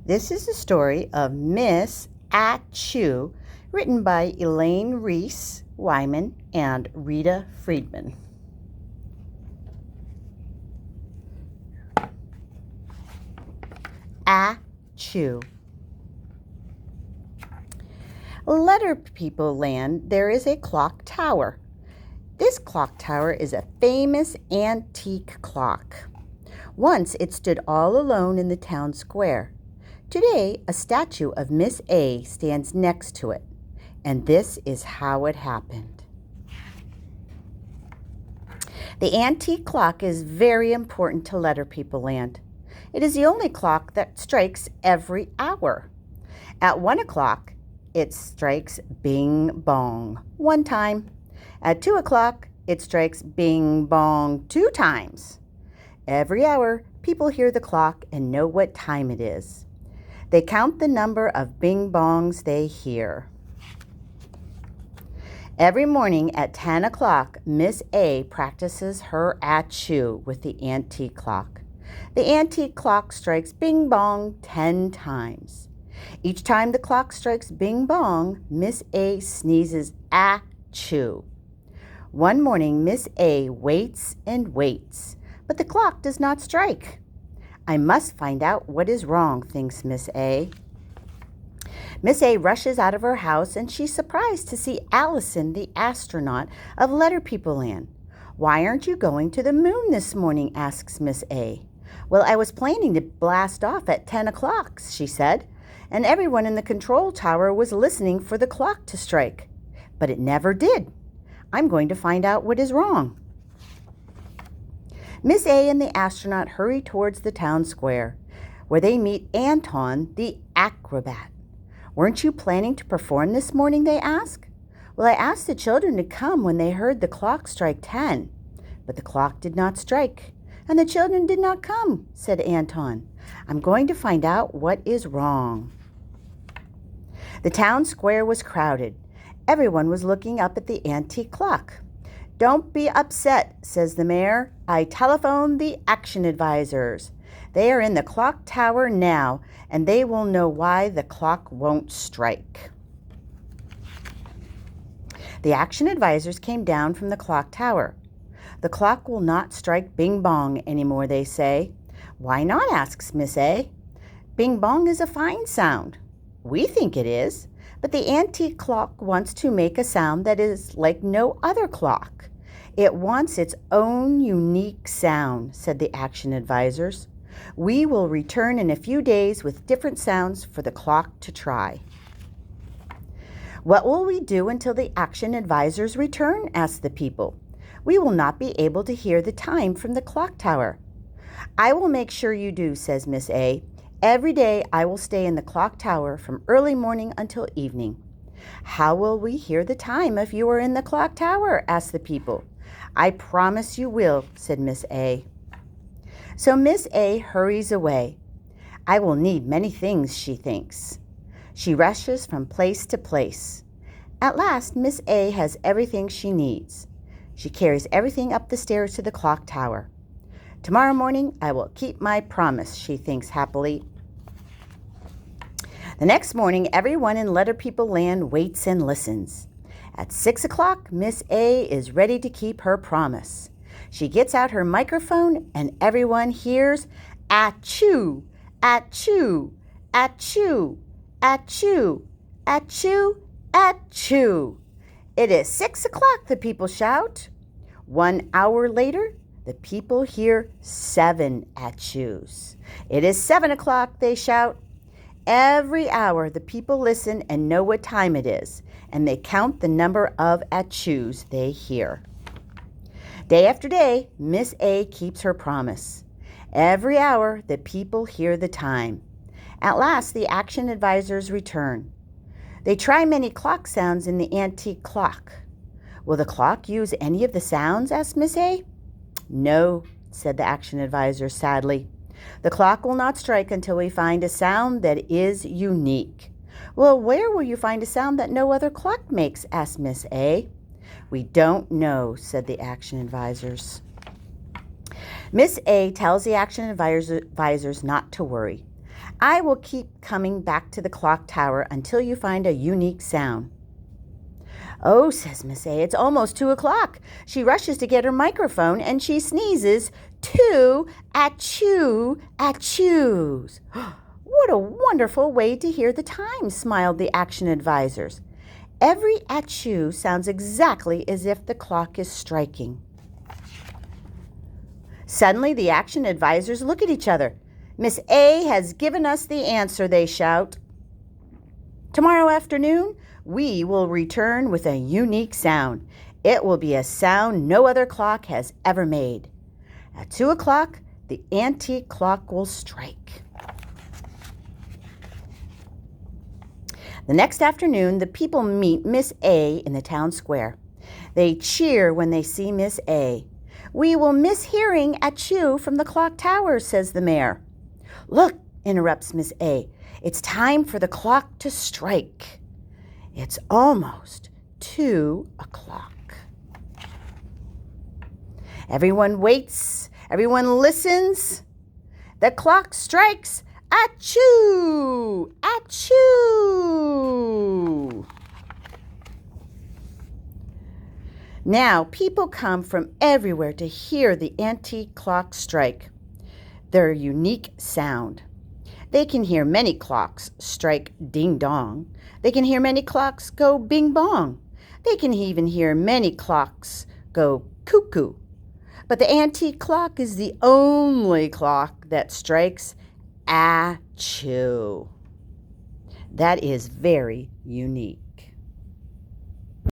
This is the story of Miss Achoo, written by Elaine Reese Wyman and Rita Friedman. Achoo. Letter People Land, there is a clock tower. This clock tower is a famous antique clock. Once it stood all alone in the town square. Today, a statue of Miss A stands next to it, and this is how it happened. The antique clock is very important to Letter People Land. It is the only clock that strikes every hour. At 1 o'clock, it strikes bing bong 1 time. At 2 o'clock, it strikes bing bong 2 times. Every hour, people hear the clock and know what time it is. They count the number of bing bongs they hear. Every morning at 10 o'clock, Miss A practices her achoo with the antique clock. The antique clock strikes bing bong 10 times. Each time the clock strikes bing bong, Miss A sneezes achoo. One morning, Miss A waits and waits, but the clock does not strike. I must find out what is wrong, thinks Miss A. Miss A rushes out of her house and she's surprised to see Allison, the astronaut of Letter People Land. "Why aren't you going to the moon this morning?" asks Miss A. "Well, I was planning to blast off at 10 o'clock, she said, and everyone in the control tower was listening for the clock to strike. But it never did. I'm going to find out what is wrong." Miss A and the astronaut hurry towards the town square, where they meet Anton, the acrobat. "Weren't you planning to perform this morning?" they ask. "Well, I asked the children to come when they heard the clock strike 10, but the clock did not strike, and the children did not come," said Anton. "I'm going to find out what is wrong." The town square was crowded. Everyone was looking up at the antique clock. "Don't be upset," says the mayor. "I telephoned the action advisors. They are in the clock tower now, and they will know why the clock won't strike." The action advisors came down from the clock tower. "The clock will not strike bing bong anymore," they say. "Why not?" asks Miss A. "Bing bong is a fine sound." "We think it is, but the antique clock wants to make a sound that is like no other clock. It wants its own unique sound," said the action advisors. "We will return in a few days with different sounds for the clock to try." "What will we do until the action advisors return?" asked the people. "We will not be able to hear the time from the clock tower." "I will make sure you do," says Miss A. "Every day I will stay in the clock tower from early morning until evening." "How will we hear the time if you are in the clock tower?" asked the people. "I promise you will," said Miss A. So Miss A hurries away. "I will need many things," she thinks. She rushes from place to place. At last, Miss A has everything she needs. She carries everything up the stairs to the clock tower. "Tomorrow morning I will keep my promise," she thinks happily. The next morning, everyone in Letter People Land waits and listens. At 6 o'clock, Miss A is ready to keep her promise. She gets out her microphone and everyone hears achoo, achoo, achoo, achoo, achoo, achoo. "It is 6 o'clock," the people shout. 1 hour later, the people hear 7 achoos. "It is 7 o'clock," they shout. Every hour, the people listen and know what time it is, and they count the number of achoos they hear. Day after day, Miss A keeps her promise. Every hour, the people hear the time. At last, the action advisors return. They try many clock sounds in the antique clock. "Will the clock use any of the sounds?" asked Miss A. "No," said the action advisors sadly. "The clock will not strike until we find a sound that is unique." "Well, where will you find a sound that no other clock makes?" asked Miss A. "We don't know," said the action advisors. Miss A tells the action advisors not to worry. I will keep coming back to the clock tower until you find a unique sound. Oh, says Miss A, it's almost 2 o'clock. She rushes to get her microphone and she sneezes 2 achoo, achoos. What a wonderful way to hear the time, smiled the action advisors. Every achoo sounds exactly as if the clock is striking. Suddenly, the action advisors look at each other. Miss A has given us the answer, they shout. Tomorrow afternoon, we will return with a unique sound. It will be a sound no other clock has ever made. At 2 o'clock, the antique clock will strike. The next afternoon, the people meet Miss A in the town square. They cheer when they see Miss A. We will miss hearing achoo from the clock tower, says the mayor. Look, interrupts Miss A. It's time for the clock to strike. It's almost 2 o'clock. Everyone waits. Everyone listens. The clock strikes. Achoo! Achoo! Now, people come from everywhere to hear the antique clock strike, their unique sound. They can hear many clocks strike ding-dong. They can hear many clocks go bing-bong. They can even hear many clocks go cuckoo. But the antique clock is the only clock that strikes achoo. That is very unique.